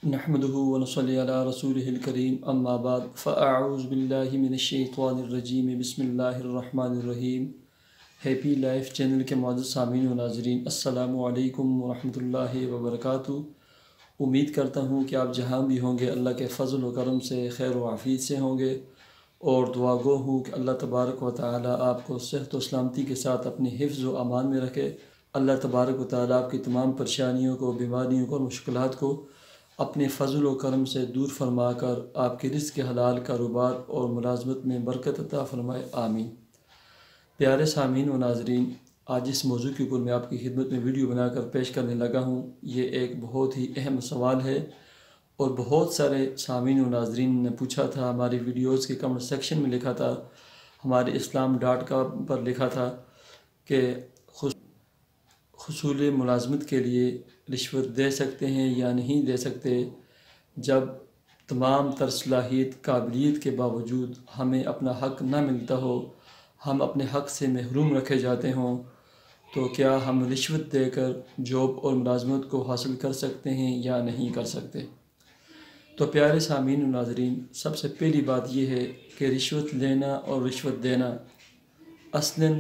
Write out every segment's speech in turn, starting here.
نحمده ونصلي على رسوله الكريم اما بعد فاعوذ باللہ من الشیطان الرجیم بسم اللہ الرحمن الرحیم۔ ہیپی لائف چینل کے معزز سامعین و ناظرین، السلام علیکم ورحمۃ اللہ وبرکاتہ۔ امید کرتا ہوں کہ آپ جہاں بھی ہوں گے اللہ کے فضل و کرم سے خیر و عافیت سے ہوں گے، اور دعا گو ہوں کہ اللہ تبارک و تعالی آپ کو صحت و سلامتی کے ساتھ اپنے حفظ و امان میں رکھے۔ اللہ تبارک و تعالی آپ کی تمام پریشانیوں کو، بیماریوں کو اور مشکلات کو اپنے فضل و کرم سے دور فرما کر آپ کے رزق کے حلال کاروبار اور ملازمت میں برکت عطا فرمائے، آمین۔ پیارے سامعین و ناظرین، آج اس موضوع کے اوپر میں آپ کی خدمت میں ویڈیو بنا کر پیش کرنے لگا ہوں۔ یہ ایک بہت ہی اہم سوال ہے، اور بہت سارے سامعین و ناظرین نے پوچھا تھا، ہماری ویڈیوز کے کمنٹ سیکشن میں لکھا تھا، ہمارے islam.com پر لکھا تھا کہ حصول ملازمت کے لیے رشوت دے سکتے ہیں یا نہیں دے سکتے، جب تمام تر صلاحیت قابلیت کے باوجود ہمیں اپنا حق نہ ملتا ہو، ہم اپنے حق سے محروم رکھے جاتے ہوں، تو کیا ہم رشوت دے کر جاب اور ملازمت کو حاصل کر سکتے ہیں یا نہیں کر سکتے؟ تو پیارے سامعین و ناظرین، سب سے پہلی بات یہ ہے کہ رشوت لینا اور رشوت دینا اصلاً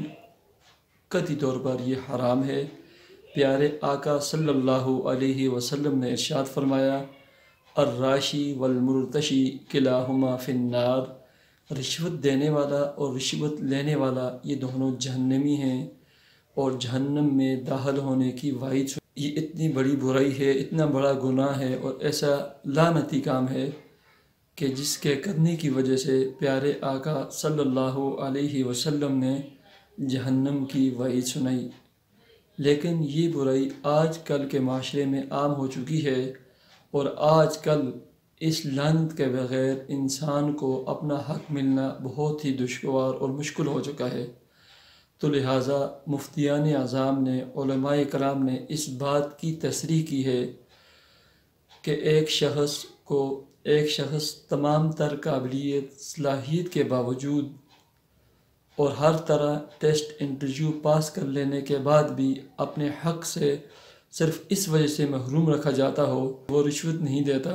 قطعی طور پر یہ حرام ہے۔ پیارے آقا صلی اللہ علیہ وسلم نے ارشاد فرمایا، الراشی والمرتشی کلاہما فی النار، رشوت دینے والا اور رشوت لینے والا یہ دونوں جہنمی ہیں، اور جہنم میں داخل ہونے کی وعید۔ یہ اتنی بڑی برائی ہے، اتنا بڑا گناہ ہے، اور ایسا لعنتی کام ہے کہ جس کے کرنے کی وجہ سے پیارے آقا صلی اللہ علیہ وسلم نے جہنم کی وعید سنائی۔ لیکن یہ برائی آج کل کے معاشرے میں عام ہو چکی ہے، اور آج کل اس لعنت کے بغیر انسان کو اپنا حق ملنا بہت ہی دشوار اور مشکل ہو چکا ہے۔ تو لہٰذا مفتیان اعظام نے، علماء کرام نے اس بات کی تصریح کی ہے کہ ایک شخص تمام تر قابلیت صلاحیت کے باوجود اور ہر طرح ٹیسٹ انٹرویو پاس کر لینے کے بعد بھی اپنے حق سے صرف اس وجہ سے محروم رکھا جاتا ہو، وہ رشوت نہیں دیتا،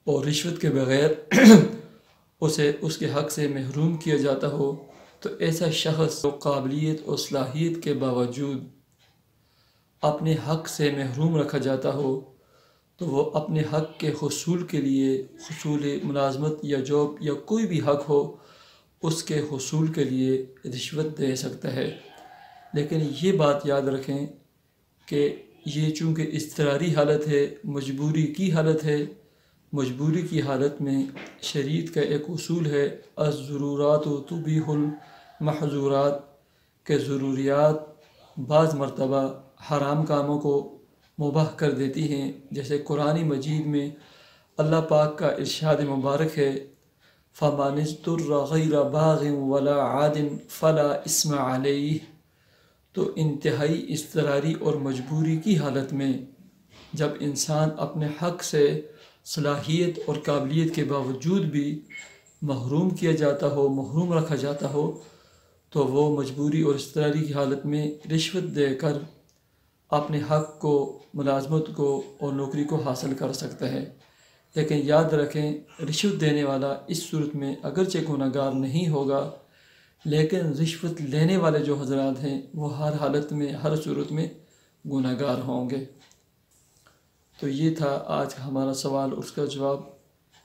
اور رشوت کے بغیر اسے اس کے حق سے محروم کیا جاتا ہو، تو ایسا شخص جو قابلیت اور صلاحیت کے باوجود اپنے حق سے محروم رکھا جاتا ہو، تو وہ اپنے حق کے حصول کے لیے، حصول ملازمت یا جاب یا کوئی بھی حق ہو، اس کے حصول کے لیے رشوت دے سکتا ہے۔ لیکن یہ بات یاد رکھیں کہ یہ چونکہ اضطراری حالت ہے، مجبوری کی حالت ہے، مجبوری کی حالت میں شریعت کا ایک اصول ہے، الضرورات تبیح المحظورات، کہ ضروریات بعض مرتبہ حرام کاموں کو مباح کر دیتی ہیں۔ جیسے قرآن مجید میں اللہ پاک کا ارشاد مبارک ہے، فَمَنِ اضْطُرَّ غَيْرَ بَاغٍ وَلَا عَادٍ فَلَا إِثْمَ عَلَيْهِ۔ تو انتہائی اضطراری اور مجبوری کی حالت میں جب انسان اپنے حق سے صلاحیت اور قابلیت کے باوجود بھی محروم کیا جاتا ہو، محروم رکھا جاتا ہو، تو وہ مجبوری اور اضطراری کی حالت میں رشوت دے کر اپنے حق کو، ملازمت کو اور نوکری کو حاصل کر سکتا ہے۔ لیکن یاد رکھیں، رشوت دینے والا اس صورت میں اگرچہ گناہ گار نہیں ہوگا، لیکن رشوت لینے والے جو حضرات ہیں وہ ہر حالت میں، ہر صورت میں گناہ گار ہوں گے۔ تو یہ تھا آج کا ہمارا سوال، اس کا جواب۔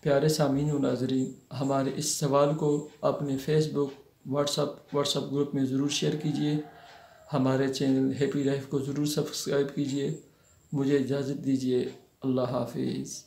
پیارے سامعین و ناظرین، ہمارے اس سوال کو اپنے فیس بک، واٹس ایپ گروپ میں ضرور شیئر کیجئے، ہمارے چینل ہیپی لائف کو ضرور سبسکرائب کیجئے۔ مجھے اجازت دیجئے، اللہ حافظ۔